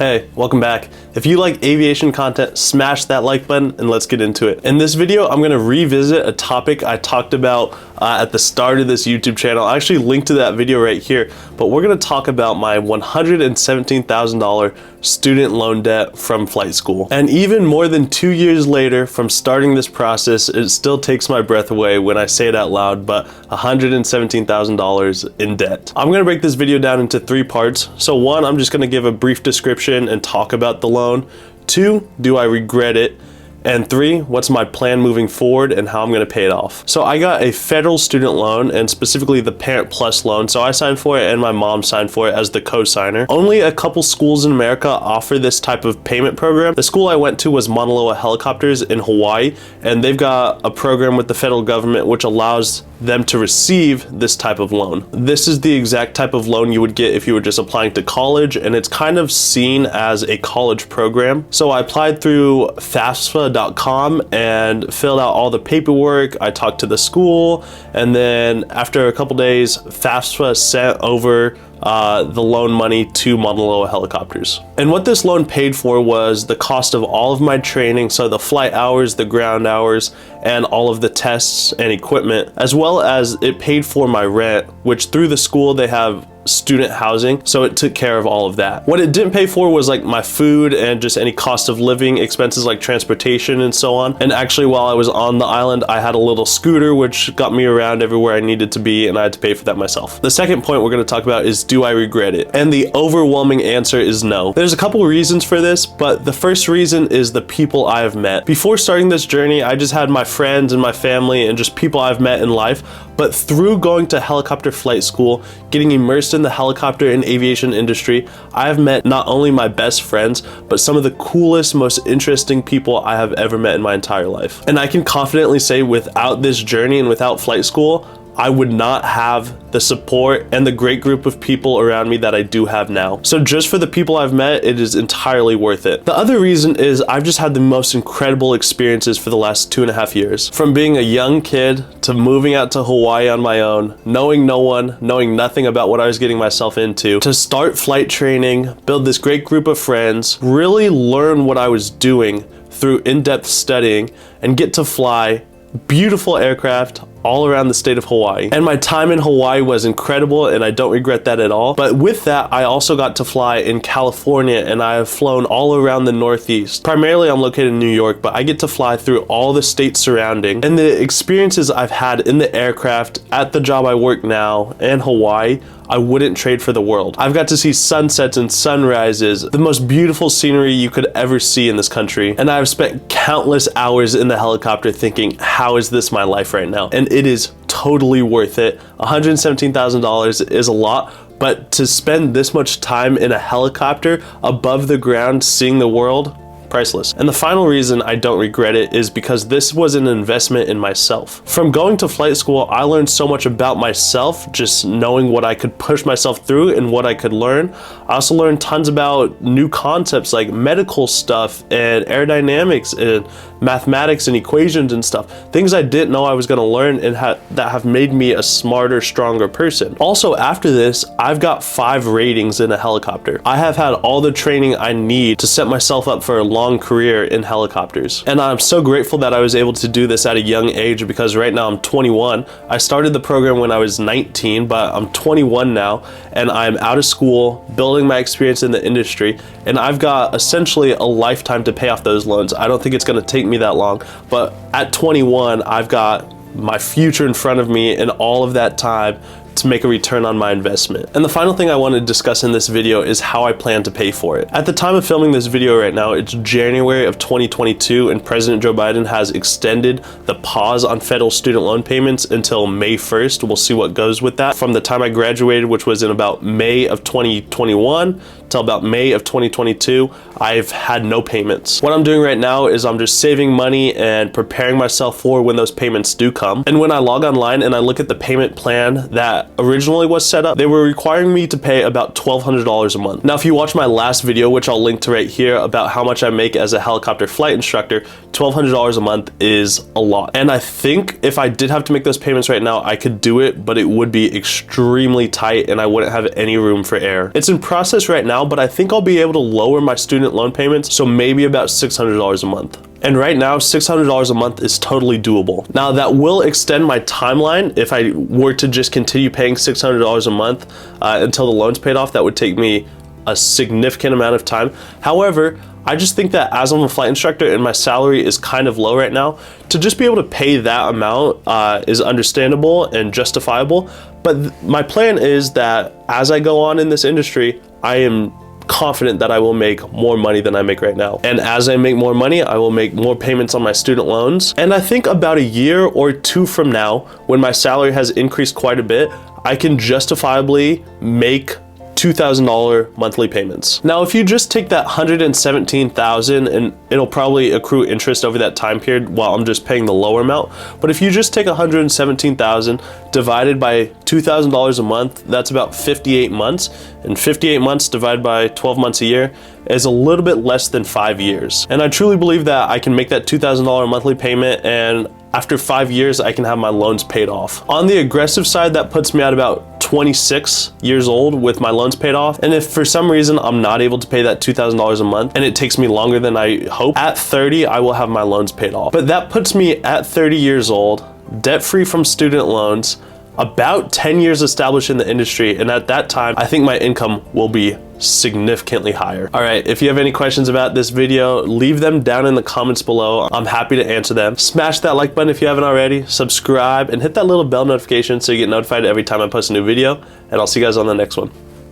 Hey, welcome back. If you like aviation content, smash that like button and let's get into it. In this video, I'm gonna revisit a topic I talked about at the start of this YouTube channel. I actually linked to that video right here, but we're gonna talk about my $117,000 student loan debt from flight school. And even more than 2 years later from starting this process, it still takes my breath away when I say it out loud, but $117,000 in debt. I'm gonna break this video down into 3 parts. So 1, I'm just gonna give a brief description and talk about the loan. 2, do I regret it? And 3, what's my plan moving forward and how I'm gonna pay it off. So I got a federal student loan, and specifically the Parent Plus loan. So I signed for it and my mom signed for it as the co-signer. Only a couple schools in America offer this type of payment program. The school I went to was Mauna Loa Helicopters in Hawaii, and they've got a program with the federal government which allows them to receive this type of loan. This is the exact type of loan you would get if you were just applying to college, and it's kind of seen as a college program. So I applied through FAFSA.com and filled out all the paperwork. I talked to the school, and then after a couple days, FAFSA sent over the loan money to Mauna Loa Helicopters. And what this loan paid for was the cost of all of my training, so the flight hours, the ground hours, and all of the tests and equipment, as well as it paid for my rent, which through the school they have student housing, so it took care of all of that. What it didn't pay for was like my food and just any cost of living expenses like transportation and so on. And actually, while I was on the island, I had a little scooter which got me around everywhere I needed to be, and I had to pay for that myself. The second point we're going to talk about is, do I regret it? And the overwhelming answer is no. There's a couple reasons for this, but the first reason is the people I have met. Before starting this journey, I just had my friends and my family and just people I've met in life. But through going to helicopter flight school, getting immersed in the helicopter and aviation industry, I have met not only my best friends, but some of the coolest, most interesting people I have ever met in my entire life. And I can confidently say, without this journey and without flight school, I would not have the support and the great group of people around me that I do have now. So just for the people I've met, it is entirely worth it. The other reason is I've just had the most incredible experiences for the last 2.5 years. From being a young kid to moving out to Hawaii on my own, knowing no one, knowing nothing about what I was getting myself into, to start flight training, build this great group of friends, really learn what I was doing through in-depth studying, and get to fly beautiful aircraft all around the state of Hawaii. And my time in Hawaii was incredible, and I don't regret that at all. But with that, I also got to fly in California, and I have flown all around the Northeast. Primarily, I'm located in New York, but I get to fly through all the states surrounding. And the experiences I've had in the aircraft, at the job I work now, and Hawaii, I wouldn't trade for the world. I've got to see sunsets and sunrises, the most beautiful scenery you could ever see in this country. And I've spent countless hours in the helicopter thinking, how is this my life right now? And it is totally worth it. $117,000 is a lot, but to spend this much time in a helicopter above the ground seeing the world, priceless. And the final reason I don't regret it is because this was an investment in myself. From going to flight school, I learned so much about myself, just knowing what I could push myself through and what I could learn. I also learned tons about new concepts like medical stuff and aerodynamics and mathematics and equations and stuff. Things I didn't know I was gonna learn and that have made me a smarter, stronger person. Also, after this, I've got 5 ratings in a helicopter. I have had all the training I need to set myself up for a long career in helicopters. And I'm so grateful that I was able to do this at a young age, because right now I'm 21. I started the program when I was 19, but I'm 21 now, and I'm out of school, building my experience in the industry, and I've got essentially a lifetime to pay off those loans. I don't think it's gonna take me that long, but at 21, I've got my future in front of me and all of that time to make a return on my investment. And the final thing I want to discuss in this video is how I plan to pay for it. At the time of filming this video right now, it's January of 2022, and President Joe Biden has extended the pause on federal student loan payments until May 1st. We'll see what goes with that. From the time I graduated, which was in about May of 2021, till about May of 2022, I've had no payments. What I'm doing right now is I'm just saving money and preparing myself for when those payments do come. And when I log online and I look at the payment plan that originally was set up, they were requiring me to pay about $1,200 a month. Now, if you watch my last video, which I'll link to right here, about how much I make as a helicopter flight instructor, $1,200 a month is a lot. And I think if I did have to make those payments right now, I could do it, but it would be extremely tight and I wouldn't have any room for error. It's in process right now, but I think I'll be able to lower my student loan payments, so maybe about $600 a month. And right now, $600 a month is totally doable. Now, that will extend my timeline. If I were to just continue paying $600 a month until the loan's paid off, that would take me a significant amount of time. However, I just think that as I'm a flight instructor and my salary is kind of low right now, to just be able to pay that amount is understandable and justifiable. But my plan is that as I go on in this industry, I am confident that I will make more money than I make right now. And as I make more money, I will make more payments on my student loans. And I think about a year or two from now, when my salary has increased quite a bit, I can justifiably make $2,000 monthly payments. Now, if you just take that $117,000, and it'll probably accrue interest over that time period while I'm just paying the lower amount, but if you just take $117,000 divided by $2,000 a month, that's about 58 months, and 58 months divided by 12 months a year is a little bit less than 5 years. And I truly believe that I can make that $2,000 monthly payment, and after 5 years, I can have my loans paid off. On the aggressive side, that puts me at about 26 years old with my loans paid off. And if for some reason I'm not able to pay that $2,000 a month and it takes me longer than I hope, at 30, I will have my loans paid off. But that puts me at 30 years old, debt-free from student loans, about 10 years established in the industry, and at that time, I think my income will be significantly higher. All right, if you have any questions about this video, leave them down in the comments below. I'm happy to answer them. Smash that like button if you haven't already, subscribe, and hit that little bell notification so you get notified every time I post a new video, and I'll see you guys on the next one.